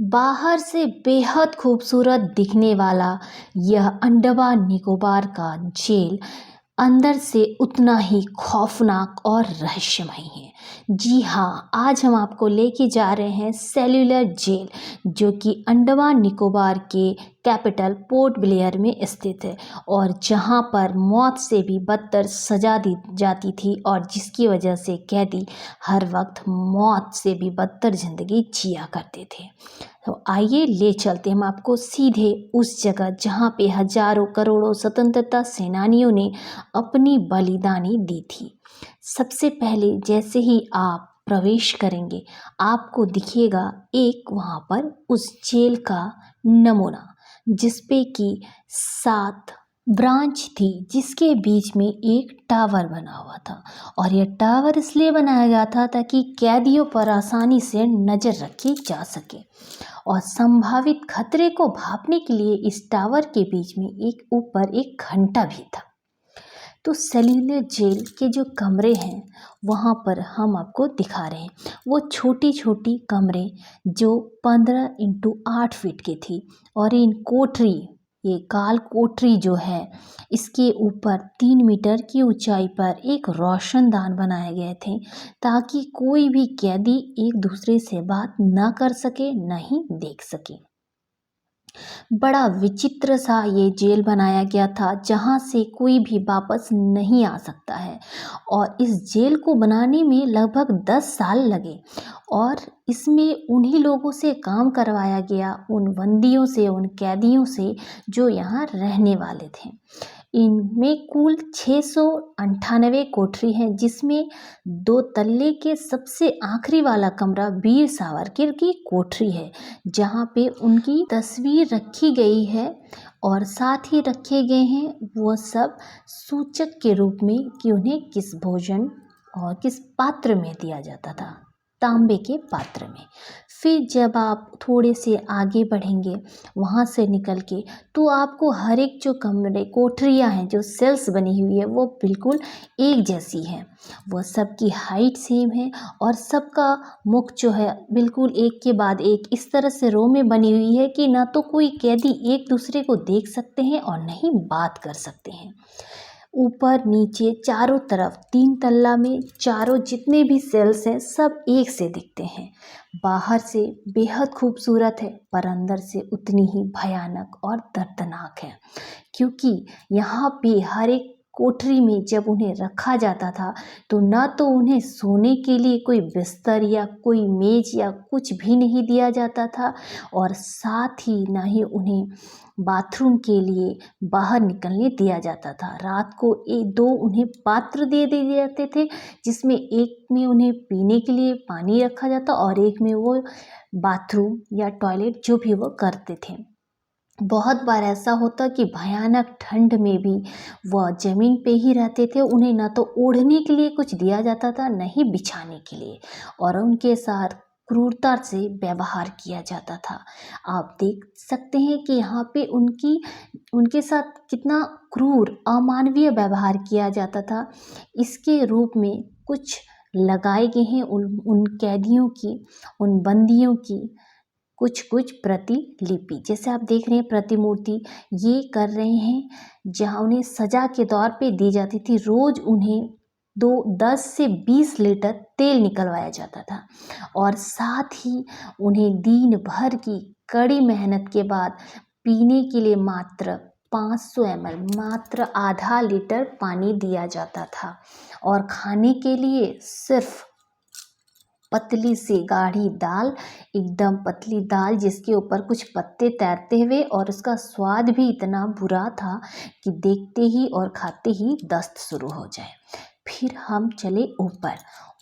बाहर से बेहद खूबसूरत दिखने वाला यह अंडमान निकोबार का जेल अंदर से उतना ही खौफनाक और रहस्यमय है। जी हाँ, आज हम आपको लेके जा रहे हैं सेल्यूलर जेल, जो कि अंडमान निकोबार के कैपिटल पोर्ट ब्लेयर में स्थित है और जहाँ पर मौत से भी बदतर सजा दी जाती थी और जिसकी वजह से कैदी हर वक्त मौत से भी बदतर ज़िंदगी जिया करते थे। तो आइए ले चलते हम आपको सीधे उस जगह जहाँ पे हजारों करोड़ों स्वतंत्रता सेनानियों ने अपनी बलिदानी दी थी। सबसे पहले जैसे ही आप प्रवेश करेंगे आपको दिखेगा एक वहाँ पर उस जेल का नमूना, जिसपे कि 7 ब्रांच थी, जिसके बीच में एक टावर बना हुआ था और यह टावर इसलिए बनाया गया था ताकि कैदियों पर आसानी से नज़र रखी जा सके और संभावित खतरे को भांपने के लिए इस टावर के बीच में ऊपर एक घंटा भी था। तो सेल्यूलर जेल के जो कमरे हैं वहाँ पर हम आपको दिखा रहे हैं वो छोटी छोटी कमरे जो 15 × 8 फीट की थी और इन कोठरी, ये काल कोठरी जो है, इसके ऊपर 3 मीटर की ऊंचाई पर एक रोशनदान बनाए गए थे ताकि कोई भी कैदी एक दूसरे से बात ना कर सके, ना ही देख सके। बड़ा विचित्र सा ये जेल बनाया गया था जहाँ से कोई भी वापस नहीं आ सकता है और इस जेल को बनाने में लगभग 10 साल लगे और इसमें उन्हीं लोगों से काम करवाया गया, उन बंदियों से, उन कैदियों से जो यहाँ रहने वाले थे। इनमें कुल 698 कोठरी हैं, जिसमें 2 तल्ले के सबसे आखिरी वाला कमरा वीर सावरकर की कोठरी है, जहाँ पे उनकी तस्वीर रखी गई है और साथ ही रखे गए हैं वो सब सूचक के रूप में कि उन्हें किस भोजन और किस पात्र में दिया जाता था, तांबे के पात्र में। फिर जब आप थोड़े से आगे बढ़ेंगे वहाँ से निकल के तो आपको हर एक जो कमरे कोठरियाँ हैं, जो सेल्स बनी हुई है, वो बिल्कुल एक जैसी है। वो सबकी हाइट सेम है और सबका मुख जो है बिल्कुल एक के बाद एक इस तरह से रो में बनी हुई है कि ना तो कोई कैदी एक दूसरे को देख सकते हैं और नहीं बात कर सकते हैं। ऊपर नीचे चारों तरफ 3 तल्ला में चारों जितने भी सेल्स हैं सब एक से दिखते हैं। बाहर से बेहद खूबसूरत है पर अंदर से उतनी ही भयानक और दर्दनाक है, क्योंकि यहाँ पे हर एक कोठरी में जब उन्हें रखा जाता था तो ना तो उन्हें सोने के लिए कोई बिस्तर या कोई मेज या कुछ भी नहीं दिया जाता था और साथ ही ना ही उन्हें बाथरूम के लिए बाहर निकलने दिया जाता था। रात को 2 उन्हें पात्र दे दिए जाते थे, जिसमें एक में उन्हें पीने के लिए पानी रखा जाता और एक में वो बाथरूम या टॉयलेट जो भी वो करते थे। बहुत बार ऐसा होता कि भयानक ठंड में भी वह ज़मीन पे ही रहते थे, उन्हें ना तो ओढ़ने के लिए कुछ दिया जाता था, न ही बिछाने के लिए, और उनके साथ क्रूरता से व्यवहार किया जाता था। आप देख सकते हैं कि यहाँ पे उनके साथ कितना क्रूर अमानवीय व्यवहार किया जाता था। इसके रूप में कुछ लगाए गए हैं उन कैदियों की, उन बंदियों की कुछ कुछ प्रतिलिपि, जैसे आप देख रहे हैं प्रतिमूर्ति, ये कर रहे हैं जहाँ उन्हें सजा के तौर पे दी जाती थी। रोज उन्हें 10 से 20 लीटर तेल निकलवाया जाता था और साथ ही उन्हें दिन भर की कड़ी मेहनत के बाद पीने के लिए मात्र 500 ml, मात्र आधा लीटर पानी दिया जाता था और खाने के लिए सिर्फ पतली सी गाढ़ी दाल, एकदम पतली दाल जिसके ऊपर कुछ पत्ते तैरते हुए, और उसका स्वाद भी इतना बुरा था कि देखते ही और खाते ही दस्त शुरू हो जाए। फिर हम चले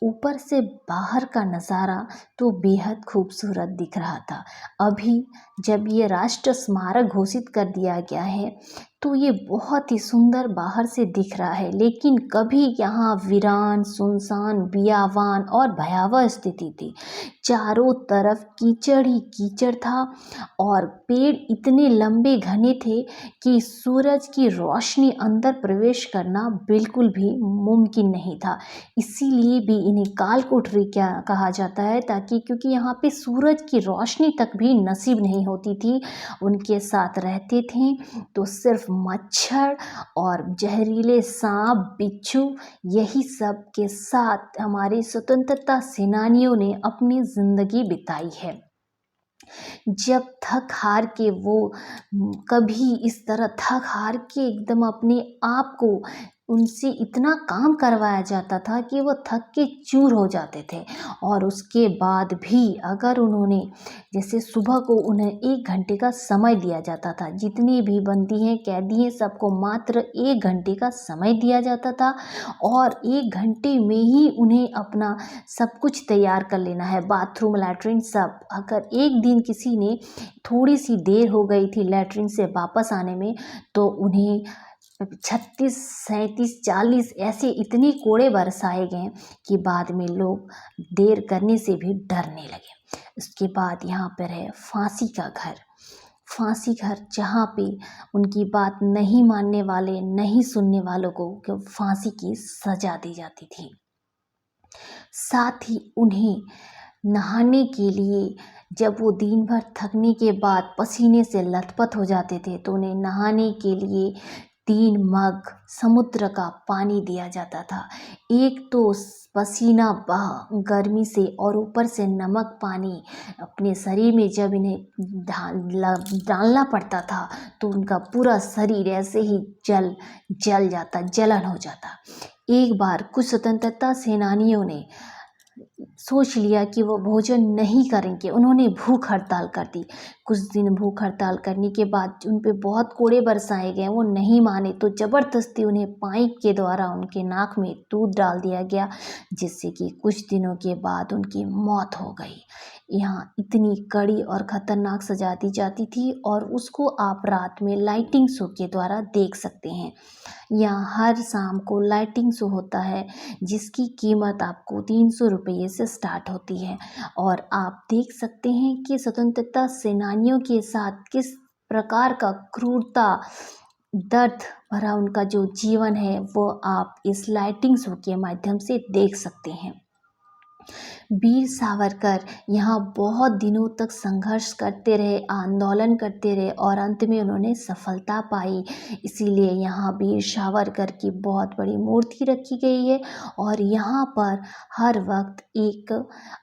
ऊपर से बाहर का नज़ारा तो बेहद खूबसूरत दिख रहा था। अभी जब ये राष्ट्र स्मारक घोषित कर दिया गया है तो ये बहुत ही सुंदर बाहर से दिख रहा है, लेकिन कभी यहाँ वीरान, सुनसान, बियावान और भयावह स्थिति थी। चारों तरफ कीचड़ ही कीचड़ था और पेड़ इतने लंबे घने थे कि सूरज की रोशनी अंदर प्रवेश करना बिल्कुल भी मुमकिन नहीं था। इसीलिए भी इन्हें काल कोठरी क्या कहा जाता है, ताकि क्योंकि यहाँ पे सूरज की रोशनी तक भी नसीब नहीं होती थी। उनके साथ रहते थे तो सिर्फ मच्छर और जहरीले सांप, बिच्छू, यही सब के साथ हमारे स्वतंत्रता सेनानियों ने अपनी ज़िंदगी बिताई है। जब थक हार के वो कभी इस तरह थक हार के एकदम अपने आप को उनसे इतना काम करवाया जाता था कि वो थक के चूर हो जाते थे। और उसके बाद भी अगर उन्होंने, जैसे सुबह को उन्हें 1 घंटे का समय दिया जाता था, जितने भी बंदी हैं, कैदी हैं, सबको मात्र 1 घंटे का समय दिया जाता था और 1 घंटे में ही उन्हें अपना सब कुछ तैयार कर लेना है, बाथरूम, लैट्रिन सब। अगर एक दिन किसी ने थोड़ी सी देर हो गई थी लैट्रिन से वापस आने में, तो उन्हें 36, 37, 40 ऐसे इतने कोड़े बरसाए गए कि बाद में लोग देर करने से भी डरने लगे। उसके बाद यहाँ पर है फांसी का घर। फांसी घर, जहाँ पे उनकी बात नहीं मानने वाले, नहीं सुनने वालों को फांसी की सजा दी जाती थी। साथ ही उन्हें नहाने के लिए, जब वो दिन भर थकने के बाद पसीने से लथपथ हो जाते थे, तो उन्हें नहाने के लिए 3 मग समुद्र का पानी दिया जाता था। एक तो पसीना बहा गर्मी से और ऊपर से नमक पानी अपने शरीर में जब इन्हें डालना पड़ता था तो उनका पूरा शरीर ऐसे ही जल जाता, जलन हो जाता। एक बार कुछ स्वतंत्रता सेनानियों ने सोच लिया कि वो भोजन नहीं करेंगे, उन्होंने भूख हड़ताल कर दी। कुछ दिन भूख हड़ताल करने के बाद उन पे बहुत कोड़े बरसाए गए, वो नहीं माने तो ज़बरदस्ती उन्हें पाइप के द्वारा उनके नाक में दूध डाल दिया गया, जिससे कि कुछ दिनों के बाद उनकी मौत हो गई। यहाँ इतनी कड़ी और ख़तरनाक सजा दी जाती थी और उसको आप रात में लाइटिंग शो के द्वारा देख सकते हैं। यहाँ हर शाम को लाइटिंग शो होता है, जिसकी कीमत आपको 300 रुपये से स्टार्ट होती है। और आप देख सकते हैं कि स्वतंत्रता सेनानियों के साथ किस प्रकार का क्रूरता, दर्द भरा उनका जो जीवन है, वो आप इस लाइटिंग शो के माध्यम से देख सकते हैं। वीर सावरकर यहाँ बहुत दिनों तक संघर्ष करते रहे, आंदोलन करते रहे और अंत में उन्होंने सफलता पाई। इसीलिए यहाँ वीर सावरकर की बहुत बड़ी मूर्ति रखी गई है और यहाँ पर हर वक्त एक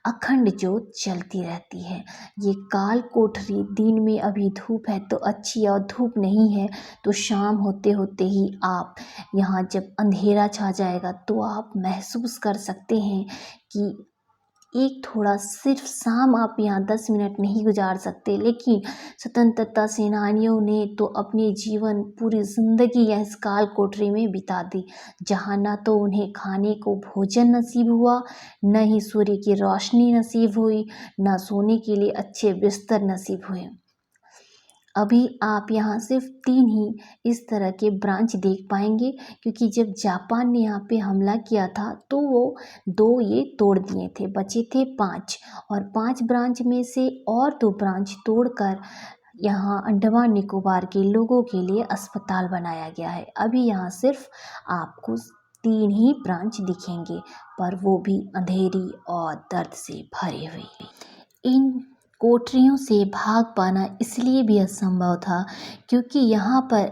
अखंड ज्योत जलती रहती है। ये काल कोठरी, दिन में अभी धूप है तो अच्छी, और धूप नहीं है तो शाम होते होते ही आप यहाँ जब अंधेरा छा जाएगा तो आप महसूस कर सकते हैं कि एक थोड़ा सिर्फ शाम आप यहाँ 10 मिनट नहीं गुजार सकते, लेकिन स्वतंत्रता सेनानियों ने तो अपने जीवन, पूरी ज़िंदगी या इस काल कोठरी में बिता दी, जहाँ ना तो उन्हें खाने को भोजन नसीब हुआ, न ही सूर्य की रोशनी नसीब हुई, न सोने के लिए अच्छे बिस्तर नसीब हुए। अभी आप यहाँ सिर्फ 3 ही इस तरह के ब्रांच देख पाएंगे, क्योंकि जब जापान ने यहाँ पे हमला किया था तो वो 2 ये तोड़ दिए थे, बचे थे 5, और 5 ब्रांच में से और 2 ब्रांच तोड़कर यहाँ अंडमान निकोबार के लोगों के लिए अस्पताल बनाया गया है। अभी यहाँ सिर्फ आपको 3 ही ब्रांच दिखेंगे, पर वो भी अंधेरी और दर्द से भरे हुए। इन कोठरियों से भाग पाना इसलिए भी असंभव था क्योंकि यहाँ पर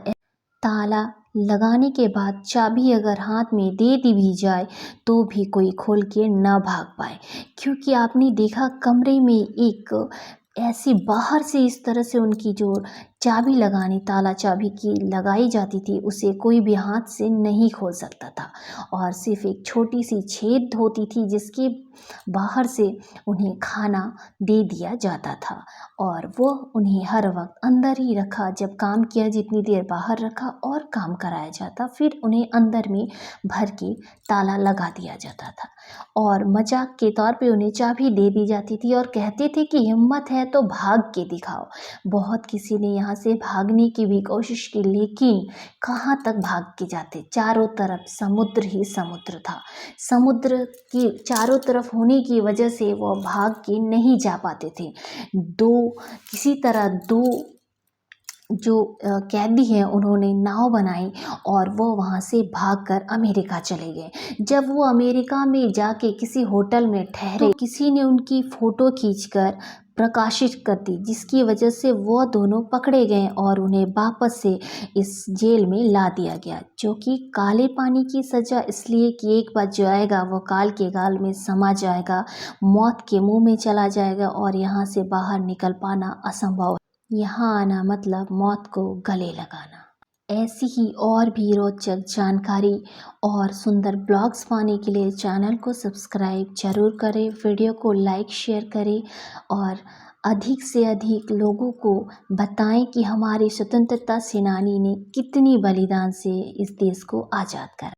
ताला लगाने के बाद चाबी अगर हाथ में दे दी भी जाए तो भी कोई खोल के न भाग पाए, क्योंकि आपने देखा कमरे में एक ऐसे बाहर से इस तरह से उनकी जो चाबी लगानी, ताला चाबी की लगाई जाती थी, उसे कोई भी हाथ से नहीं खोल सकता था और सिर्फ एक छोटी सी छेद होती थी जिसके बाहर से उन्हें खाना दे दिया जाता था और वो उन्हें हर वक्त अंदर ही रखा। जब काम किया जितनी देर बाहर रखा और काम कराया जाता, फिर उन्हें अंदर में भर के ताला लगा दिया जाता था और मजाक के तौर पे उन्हें चाबी दे दी जाती थी और कहते थे कि हिम्मत है तो भाग के दिखाओ। बहुत किसी ने यहाँ से भागने की भी कोशिश की, लेकिन कहाँ तक भाग के जाते, चारों तरफ समुद्र ही समुद्र था। समुद्र की चारों तरफ होने की वजह से वो भाग के नहीं जा पाते थे। किसी तरह दो जो कैदी हैं उन्होंने नाव बनाई और वो वहाँ से भागकर अमेरिका चले गए। जब वो अमेरिका में जाके किसी होटल में ठहरे तो किसी ने उनकी फ़ोटो खींचकर प्रकाशित कर दी, जिसकी वजह से वो दोनों पकड़े गए और उन्हें वापस से इस जेल में ला दिया गया, जो कि काले पानी की सज़ा इसलिए कि एक बार जो आएगा वो काल के गाल में समा जाएगा, मौत के मुँह में चला जाएगा और यहाँ से बाहर निकल पाना असंभव। यहाँ आना मतलब मौत को गले लगाना। ऐसी ही और भी रोचक जानकारी और सुंदर ब्लॉग्स पाने के लिए चैनल को सब्सक्राइब जरूर करें, वीडियो को लाइक शेयर करें और अधिक से अधिक लोगों को बताएं कि हमारे स्वतंत्रता सेनानी ने कितनी बलिदान से इस देश को आज़ाद करा।